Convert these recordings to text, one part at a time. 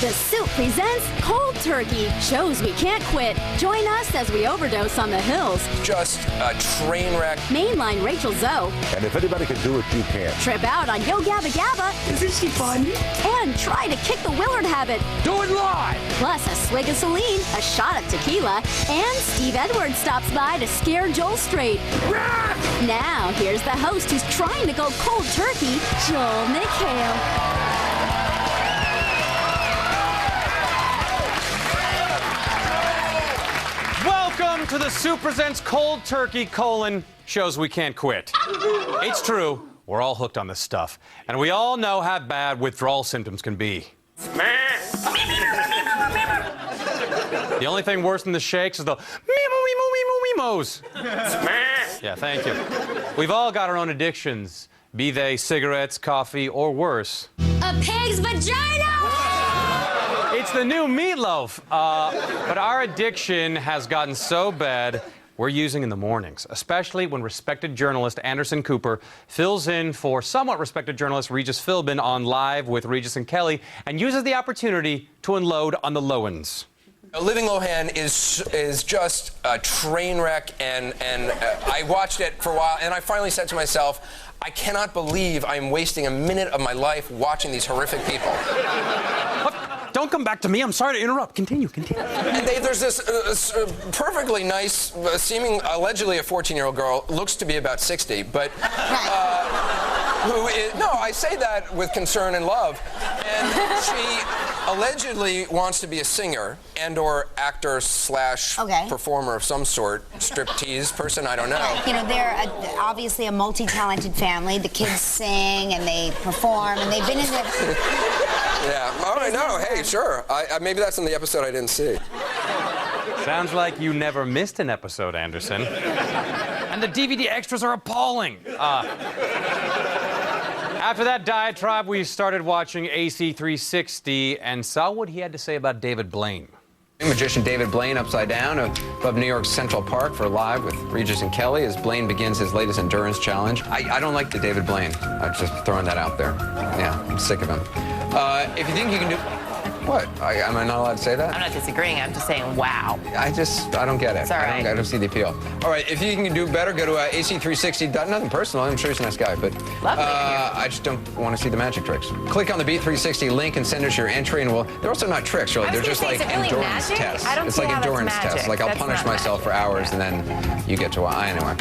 The Soup presents Cold Turkey, shows we can't quit. Join us as we overdose on the hills. Just a train wreck. Mainline Rachel Zoe. And if anybody can do it, you can. Trip out on Yo Gabba Gabba. Isn't she fun? And try to kick the Willard habit. Do it live! Plus a swig of Celine, a shot of tequila, and Steve Edwards stops by to scare Joel straight. Now, here's the host who's trying to go cold turkey, Joel McHale. Welcome to the Soup Presents Cold Turkey, shows we can't quit. It's true, we're all hooked on this stuff. And we all know how bad withdrawal symptoms can be. The only thing worse than the shakes is the meemos. Yeah, thank you. We've all got our own addictions, be they cigarettes, coffee, or worse. A pig's vagina! It's the new meatloaf. But our addiction has gotten so bad, we're using in the mornings, especially when respected journalist Anderson Cooper fills in for somewhat respected journalist Regis Philbin on Live with Regis and Kelly and uses the opportunity to unload on the Lowens. Living Lohan is just a train wreck, and I watched it for a while, and I finally said to myself, I cannot believe I'm wasting a minute of my life watching these horrific people. Don't come back to me. I'm sorry to interrupt. Continue. And there's this perfectly nice, seeming allegedly a 14-year-old girl, looks to be about 60, but who is, no, I say that with concern and love, and she allegedly wants to be a singer and or actor slash performer of some sort, striptease person, I don't know. You know, they're obviously a multi-talented family. The kids sing and they perform, and they've been in the... Yeah, all right, no, hey, sure. Maybe that's in the episode I didn't see. Sounds like you never missed an episode, Anderson. And the DVD extras are appalling. After that diatribe, we started watching AC360 and saw what he had to say about David Blaine. Magician David Blaine upside down above New York's Central Park for Live with Regis and Kelly as Blaine begins his latest endurance challenge. I don't like the David Blaine. I'm just throwing that out there. Yeah, I'm sick of him. If you think you can do... What? Am I not allowed to say that? I'm not disagreeing. I'm just saying, wow. I don't get it. It's all right. I don't see the appeal. All right, if you can do better, go to AC360. Nothing personal. I'm sure he's a nice guy, but I just don't want to see the magic tricks. Click on the Beat360 link and send us your entry, and they're also not tricks, really. They're just like endurance tests. It's like endurance tests. Like I'll punish myself for hours, and then you get to anyway.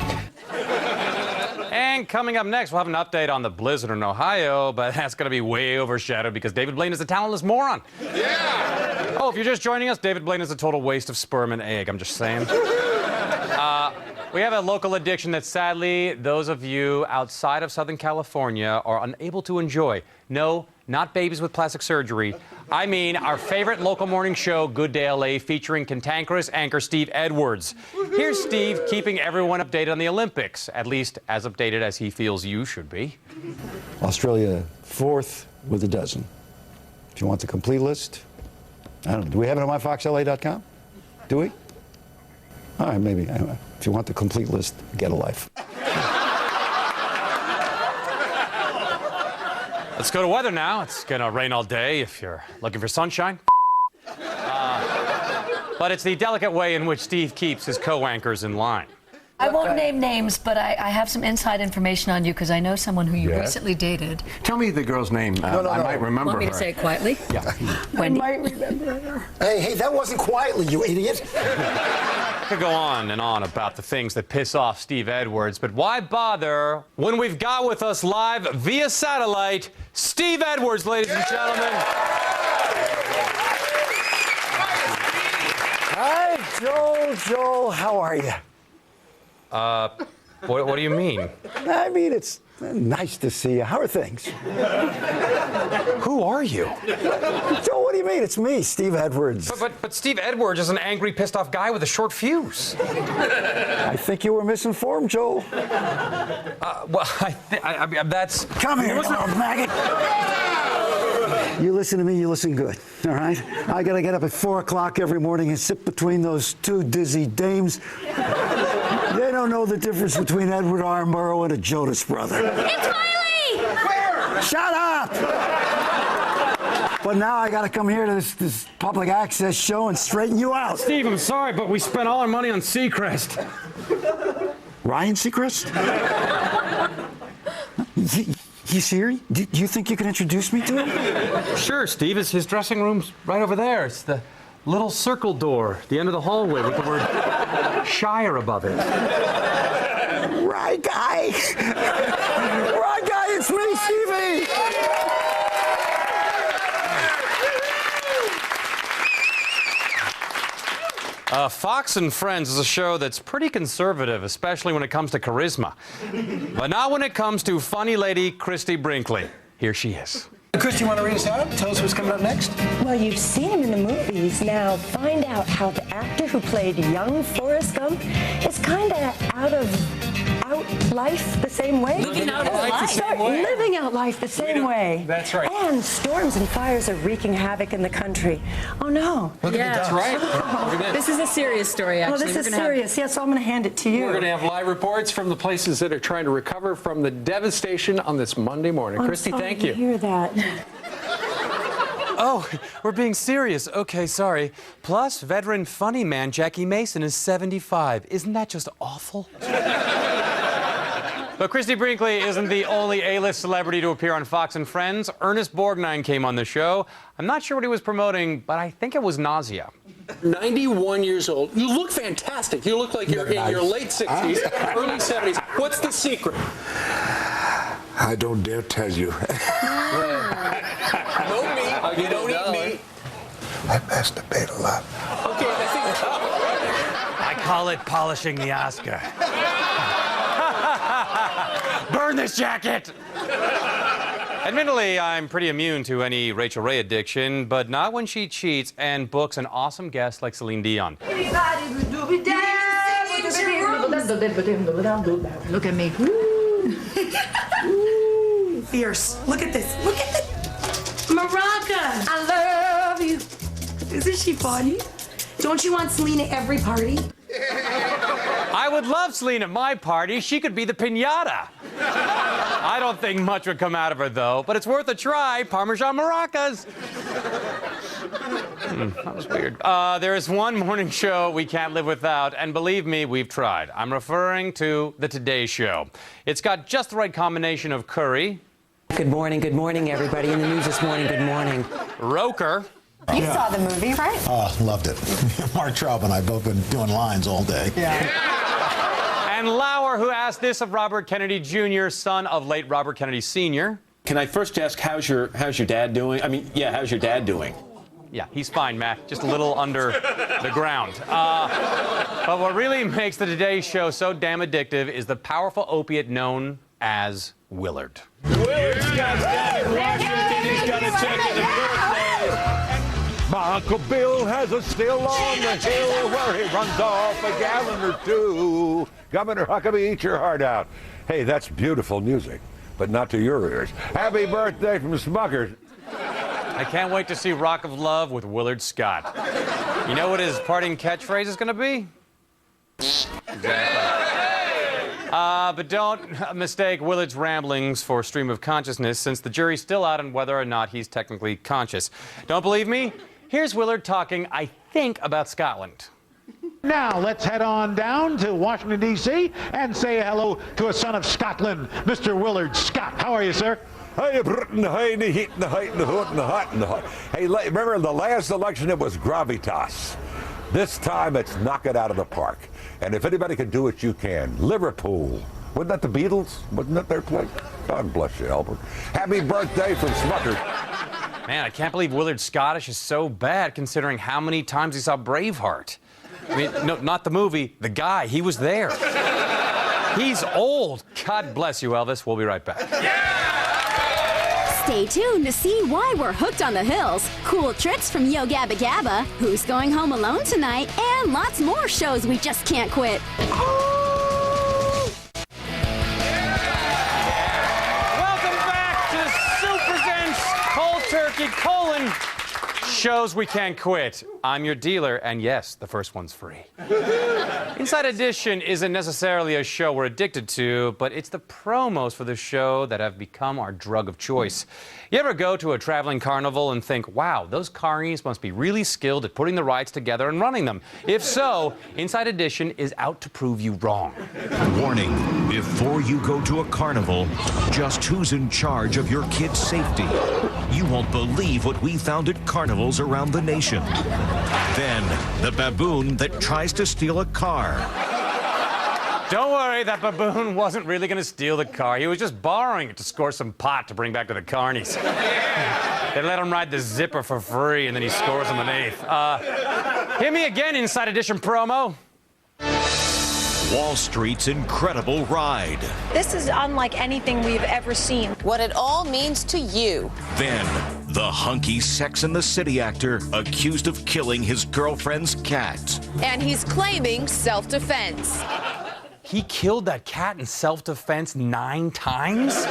And coming up next, we'll have an update on the blizzard in Ohio, but that's going to be way overshadowed because David Blaine is a talentless moron. Yeah! Oh, if you're just joining us, David Blaine is a total waste of sperm and egg. I'm just saying. We have a local addiction that sadly those of you outside of Southern California are unable to enjoy. No, not babies with plastic surgery. I mean our favorite local morning show, Good Day LA, featuring cantankerous anchor Steve Edwards. Here's Steve keeping everyone updated on the Olympics, at least as updated as he feels you should be. Australia fourth with a dozen. If you want the complete list, I don't know. Do we have it on myfoxla.com? Do we? All right, maybe. Anyway, if you want the complete list, get a life. Let's go to weather now. It's gonna rain all day if you're looking for sunshine. But it's the delicate way in which Steve keeps his co-anchors in line. I won't name names, but I have some inside information on you because I know someone who you recently dated. Tell me the girl's name. No. I might remember her. Want me to say it quietly? Yeah. Wendy. I might remember her. Hey, that wasn't quietly, you idiot. I could go on and on about the things that piss off Steve Edwards, but why bother when we've got with us live via satellite, Steve Edwards, ladies and gentlemen. Hi, Joel, how are you? What do you mean? I mean, it's nice to see you. How are things? Who are you? Joel, what do you mean? It's me, Steve Edwards. But Steve Edwards is an angry, pissed off guy with a short fuse. I think you were misinformed, Joel. Well, I mean, that's... Come here, little maggot. You listen to me, you listen good, all right? I gotta get up at 4 o'clock every morning and sit between those two dizzy dames. They don't know the difference between Edward R. Murrow and a Jonas brother. It's Miley! Shut up! But now I got to come here to this public access show and straighten you out. Steve, I'm sorry, but we spent all our money on Seacrest. Ryan Seacrest? You serious? Do you think you can introduce me to him? Sure, Steve. His dressing room's right over there. It's the little circle door at the end of the hallway with the word Shire above it. Right guy. Right guy, it's me, Stevie. Fox and Friends is a show that's pretty conservative, especially when it comes to charisma. But not when it comes to funny lady Christy Brinkley. Here she is. Christy, you want to read us out? Tell us what's coming up next. Well, you've seen him in the movies. Now find out how the actor who played young Forrest Gump is kind of out life the same way. Living out life the same way. Living out life the same way. That's right. And storms and fires are wreaking havoc in the country. Oh, no. Look at the right. This is a serious story, actually. Well, this is serious. Yes, so I'm going to hand it to you. We're going to have live reports from the places that are trying to recover from the devastation on this Monday morning. Christy, thank you. I hear that. Oh, we're being serious. Okay, sorry. Plus, veteran funny man Jackie Mason is 75. Isn't that just awful? But Christy Brinkley isn't the only A-list celebrity to appear on Fox and Friends. Ernest Borgnine came on the show. I'm not sure what he was promoting, but I think it was nausea. 91 years old. You look fantastic. You look like you're in your late 60s, early 70s. What's the secret? I don't dare tell you. No meat. You don't eat meat. I masturbate a lot. Okay, I call it polishing the Oscar. Burn this jacket! Admittedly, I'm pretty immune to any Rachel Ray addiction, but not when she cheats and books an awesome guest like Celine Dion. Look at me. Fierce. Look at this. Look at this. Maraca, I love you. Isn't she funny? Don't you want Celine at every party? I would love Celine at my party. She could be the piñata. I don't think much would come out of her, though, but it's worth a try. Parmesan maracas. That was weird. There is one morning show we can't live without, and believe me, we've tried. I'm referring to The Today Show. It's got just the right combination of curry. Good morning, everybody. In the news this morning, good morning. Roker. You saw the movie, right? Oh, loved it. Mark Traub and I both been doing lines all day. And Lauer, who asked this of Robert Kennedy Jr., son of late Robert Kennedy Sr. Can I first ask, how's your dad doing? How's your dad doing? Yeah, he's fine, Matt. Just a little under the ground. But what really makes the Today Show so damn addictive is the powerful opiate known as Willard. Willard's got down in Washington. He's got to check in the birthdays. My Uncle Bill has a still on the hill where he runs off a gallon or two. Governor Huckabee, eat your heart out. Hey, that's beautiful music, but not to your ears. Happy birthday from Smuckers. I can't wait to see Rock of Love with Willard Scott. You know what his parting catchphrase is going to be? Exactly. But don't mistake Willard's ramblings for stream of consciousness, since the jury's still out on whether or not he's technically conscious. Don't believe me? Here's Willard talking, I think, about Scotland. Now, let's head on down to Washington, D.C. and say hello to a son of Scotland, Mr. Willard Scott. How are you, sir? Hey, remember the last election, it was gravitas. This time, it's knock it out of the park. And if anybody can do it, you can. Liverpool. Wasn't that the Beatles? Wasn't that their place? God bless you, Albert. Happy birthday from Smuckers. Man, I can't believe Willard Scottish is so bad, considering how many times he saw Braveheart. I mean, no, not the movie, the guy. He was there. He's old. God bless you, Elvis. We'll be right back. Stay tuned to see why we're hooked on the hills, cool trips from Yo Gabba Gabba, who's going home alone tonight, and lots more shows we just can't quit. Welcome back to Super Dense Cold Turkey : Shows we can't quit. I'm your dealer, and yes, the first one's free. Inside Edition isn't necessarily a show we're addicted to, but it's the promos for the show that have become our drug of choice. You ever go to a traveling carnival and think, wow, those carnies must be really skilled at putting the rides together and running them? If so, Inside Edition is out to prove you wrong. Warning, before you go to a carnival, just who's in charge of your kid's safety. You won't believe what we found at carnivals around the nation. Then, the baboon that tries to steal a car. Don't worry, that baboon wasn't really going to steal the car. He was just borrowing it to score some pot to bring back to the carnies. They let him ride the zipper for free, and then he scores underneath. Hit me again, Inside Edition promo. Wall Street's incredible ride. This is unlike anything we've ever seen. What it all means to you. Then, the hunky Sex and the City actor accused of killing his girlfriend's cat. And he's claiming self-defense. He killed that cat in self-defense 9 times?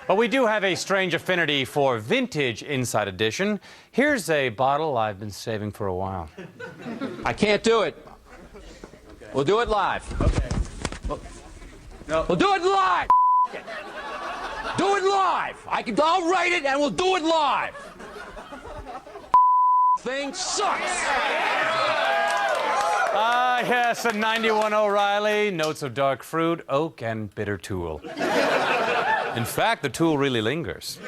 But we do have a strange affinity for vintage Inside Edition. Here's a bottle I've been saving for a while. I can't do it. We'll do it live. Okay. We'll do it live. Do it live. I'll write it and we'll do it live. Thing sucks. Yes, a 91 O'Reilly, notes of dark fruit, oak, and bitter tool. In fact, the tool really lingers.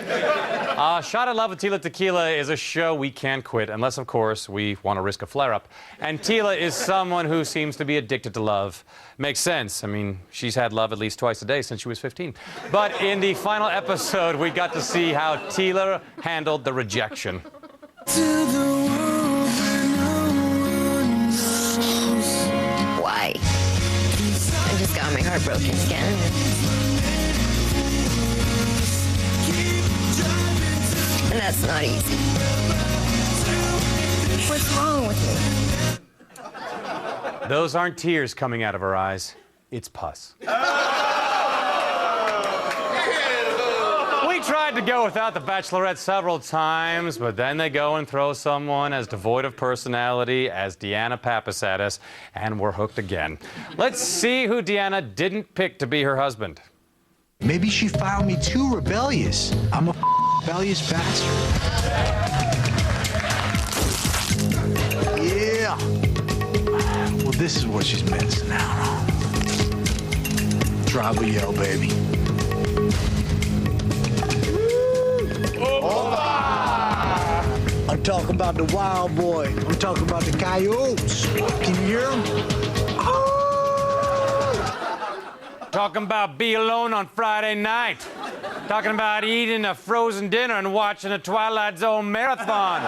Shot at Love with Tila Tequila is a show we can't quit, unless, of course, we want to risk a flare-up. And Tila is someone who seems to be addicted to love. Makes sense. I mean, she's had love at least twice a day since she was 15. But in the final episode, we got to see how Tila handled the rejection. Why? I just got my heart broken again. And that's not easy. What's wrong with me? Those aren't tears coming out of her eyes. It's pus. We tried to go without the Bachelorette several times, but then they go and throw someone as devoid of personality as Deanna Pappas at us, and we're hooked again. Let's see who Deanna didn't pick to be her husband. Maybe she found me too rebellious. I'm a rebellious bastard. Yeah. Well, this is what she's missing out on. Tribal yell, baby. I'm talking about the wild boy. I'm talking about the coyotes. Can you hear them? Talking about be alone on Friday night. Talking about eating a frozen dinner and watching a Twilight Zone marathon.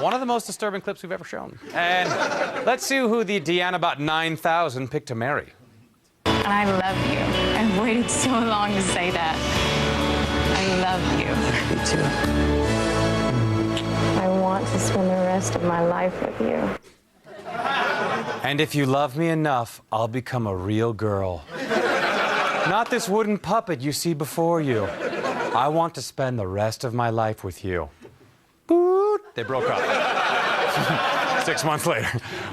One of the most disturbing clips we've ever shown. And let's see who the Deanna about 9,000 picked to marry. I love you. I've waited so long to say that. I love you. Me too. I want to spend the rest of my life with you. And if you love me enough, I'll become a real girl. Not this wooden puppet you see before you. I want to spend the rest of my life with you. Boot. They broke up. 6 months later.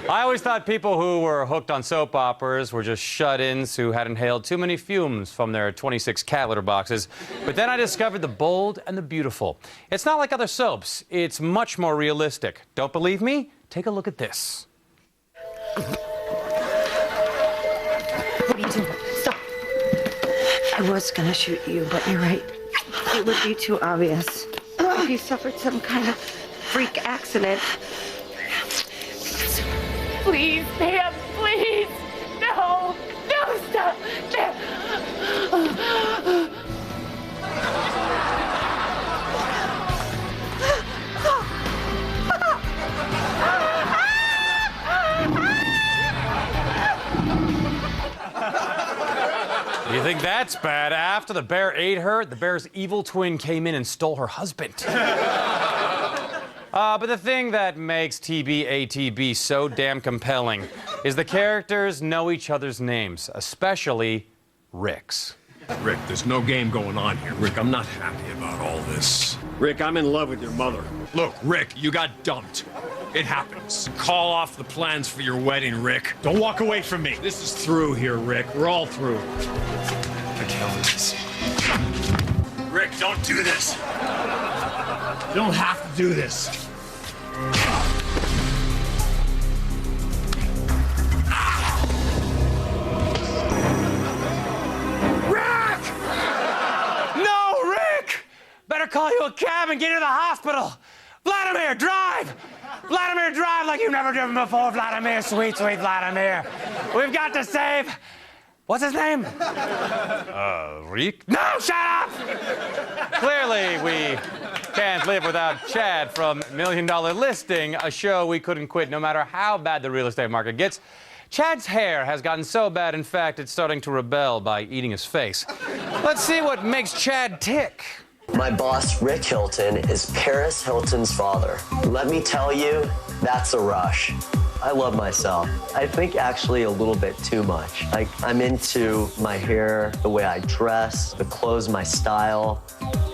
I always thought people who were hooked on soap operas were just shut-ins who had inhaled too many fumes from their 26 cat litter boxes. But then I discovered The Bold and the Beautiful. It's not like other soaps. It's much more realistic. Don't believe me? Take a look at this. What are you doing? Stop. I was gonna shoot you, but you're right. It would be too obvious. If you suffered some kind of freak accident. Please, Pam, please. No. No, stop. You think that's bad? After the bear ate her, the bear's evil twin came in and stole her husband. But the thing that makes TBATB so damn compelling is the characters know each other's names, especially Rick's. Rick, there's no game going on here. Rick, I'm not happy about all this. Rick, I'm in love with your mother. Look, Rick, you got dumped. It happens. Call off the plans for your wedding, Rick. Don't walk away from me. This is through here, Rick. We're all through. I can't let this. Rick, don't do this. You don't have to do this. Better call you a cab and get you to the hospital. Vladimir, drive! Vladimir, drive like you've never driven before, Vladimir. Sweet, sweet Vladimir. We've got to save... What's his name? Rick? No, shut up! Clearly, we can't live without Chad from $1 Million Listing, a show we couldn't quit no matter how bad the real estate market gets. Chad's hair has gotten so bad, in fact, it's starting to rebel by eating his face. Let's see what makes Chad tick. My boss, Rick Hilton, is Paris Hilton's father. Let me tell you, that's a rush. I love myself. I think actually a little bit too much. Like, I'm into my hair, the way I dress, the clothes, my style,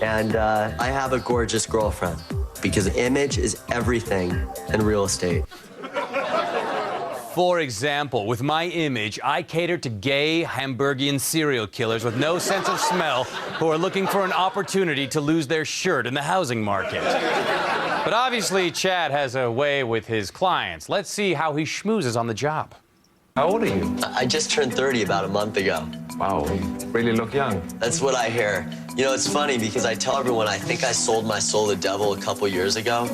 and I have a gorgeous girlfriend because image is everything in real estate. For example, with my image, I cater to gay Hamburgian serial killers with no sense of smell who are looking for an opportunity to lose their shirt in the housing market. But obviously, Chad has a way with his clients. Let's see how he schmoozes on the job. How old are you? I just turned 30 about a month ago. Wow, really look young. That's what I hear. You know, it's funny because I tell everyone I think I sold my soul to the devil a couple years ago.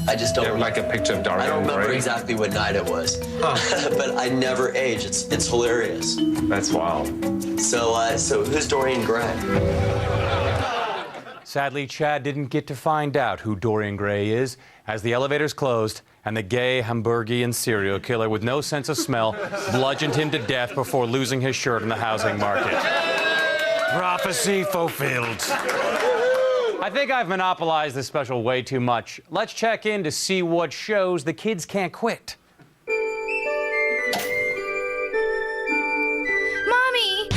I just don't. You have like a picture of Dorian Gray. I don't remember exactly what night it was, but I never age. It's hilarious. That's wild. So who's Dorian Gray? Sadly, Chad didn't get to find out who Dorian Gray is as the elevators closed and the gay Hamburgian serial killer with no sense of smell bludgeoned him to death before losing his shirt in the housing market. Prophecy fulfilled. I think I've monopolized this special way too much. Let's check in to see what shows the kids can't quit. Mommy!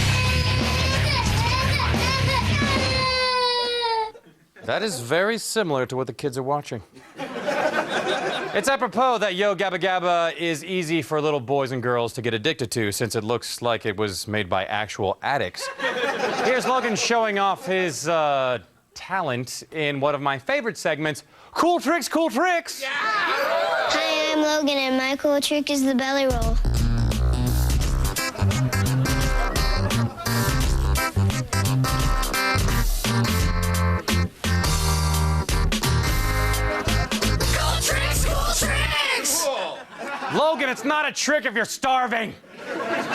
That is very similar to what the kids are watching. It's apropos that Yo Gabba Gabba is easy for little boys and girls to get addicted to since it looks like it was made by actual addicts. Here's Logan showing off his talent in one of my favorite segments, Cool Tricks, Cool Tricks! Yeah! Hi, I'm Logan, and my cool trick is the belly roll. Cool tricks, cool tricks! Cool. Logan, it's not a trick if you're starving.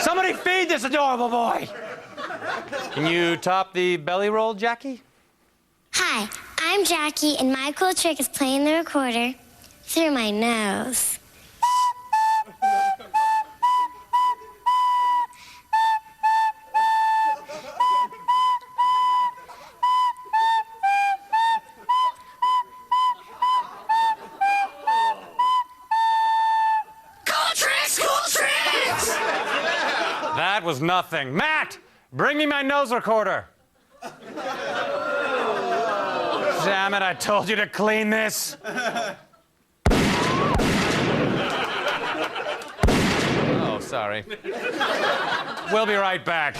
Somebody feed this adorable boy. Can you top the belly roll, Jackie? Hi, I'm Jackie, and my cool trick is playing the recorder through my nose. Cool tricks, cool tricks! That was nothing. Matt, bring me my nose recorder. Damn it, I told you to clean this. Oh, sorry. We'll be right back.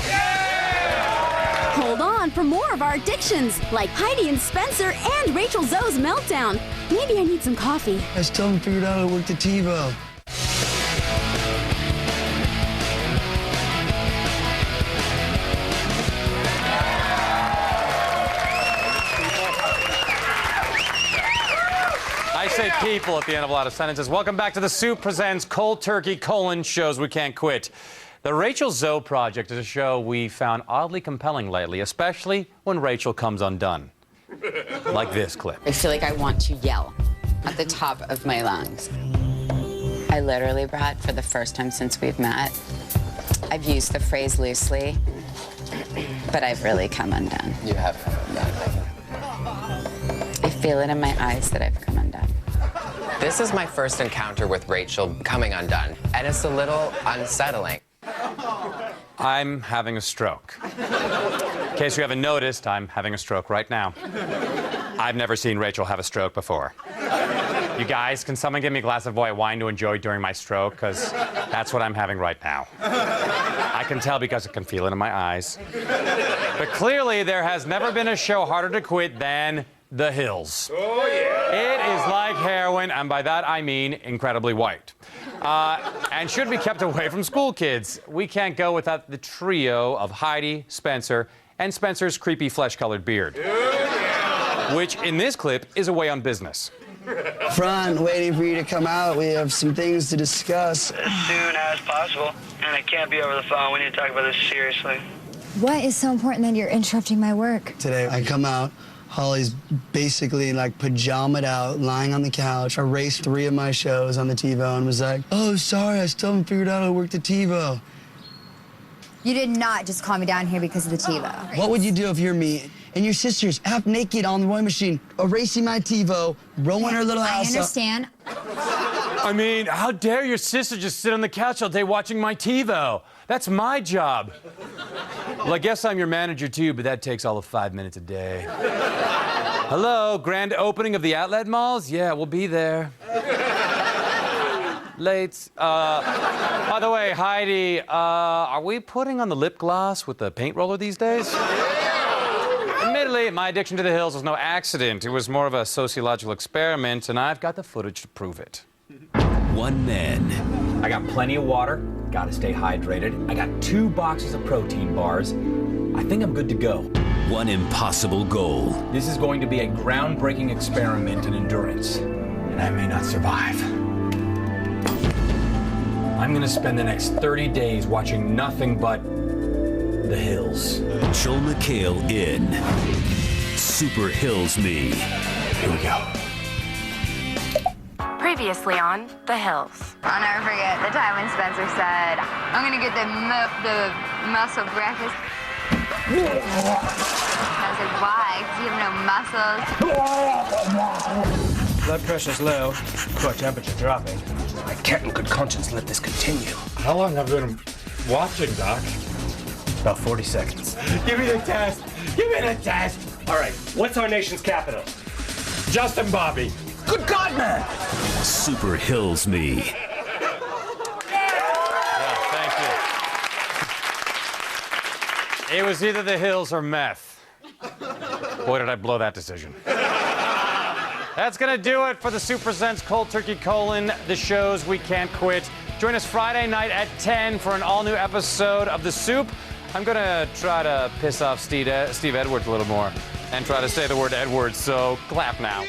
Hold on for more of our addictions, like Heidi and Spencer and Rachel Zoe's meltdown. Maybe I need some coffee. I still haven't figured out how to work the TiVo. I say people at the end of a lot of sentences. Welcome back to The Soup presents Cold Turkey: Shows We Can't Quit. The Rachel Zoe Project is a show we found oddly compelling lately, especially when Rachel comes undone. Like this clip. I feel like I want to yell at the top of my lungs. I literally, Brad, for the first time since we've met, I've used the phrase loosely, but I've really come undone. You have. I feel it in my eyes that I've come undone. This is my first encounter with Rachel coming undone, and it's a little unsettling. I'm having a stroke. In case you haven't noticed, I'm having a stroke right now. I've never seen Rachel have a stroke before. You guys, can someone give me a glass of white wine to enjoy during my stroke? Because that's what I'm having right now. I can tell because I can feel it in my eyes. But clearly, there has never been a show harder to quit than The Hills. Oh, yeah. It is like heroin, and by that I mean incredibly white. And should be kept away from school kids. We can't go without the trio of Heidi, Spencer, and Spencer's creepy flesh-colored beard. Oh, yeah. Which, in this clip, is away on business. Front, waiting for you to come out. We have some things to discuss. As soon as possible. And it can't be over the phone. We need to talk about this seriously. What is so important that you're interrupting my work? Today, I come out. Holly's basically like pajamaed out, lying on the couch. I erased 3 of my shows on the TiVo and was like, oh, sorry, I still haven't figured out how to work the TiVo. You did not just call me down here because of the TiVo. What would you do if you're me and your sister's half naked on the rowing machine, erasing my TiVo, rowing her little house I understand. I mean, how dare your sister just sit on the couch all day watching my TiVo? That's my job. Well, I guess I'm your manager too, but that takes all of 5 minutes a day. Hello, grand opening of the outlet malls? Yeah, we'll be there. Late. By the way, Heidi, are we putting on the lip gloss with the paint roller these days? Admittedly, my addiction to The Hills was no accident. It was more of a sociological experiment, and I've got the footage to prove it. One man. I got plenty of water, gotta stay hydrated. I got 2 boxes of protein bars. I think I'm good to go. One impossible goal. This is going to be a groundbreaking experiment in endurance, and I may not survive. I'm gonna spend the next 30 days watching nothing but The Hills. Joel McHale in Super Hills Me. Here we go. Previously on The Hills. I'll never forget the time when Spencer said, I'm gonna get the muscle breakfast. I was like, why? Because you have no muscles. Blood pressure's low, core temperature dropping. I can't in good conscience let this continue. How long have you been watching, Doc? About 40 seconds. Give me the test. Give me the test. All right, what's our nation's capital? Justin Bobby. Good God, man! Super Hills Me. Thank you. It was either The Hills or meth. Boy, did I blow that decision. That's gonna do it for the Super Presents Cold Turkey Colon, the shows we can't quit. Join us Friday night at 10 for an all-new episode of The Soup. I'm gonna try to piss off Steve Edwards a little more and try to say the word Edwards, so clap now.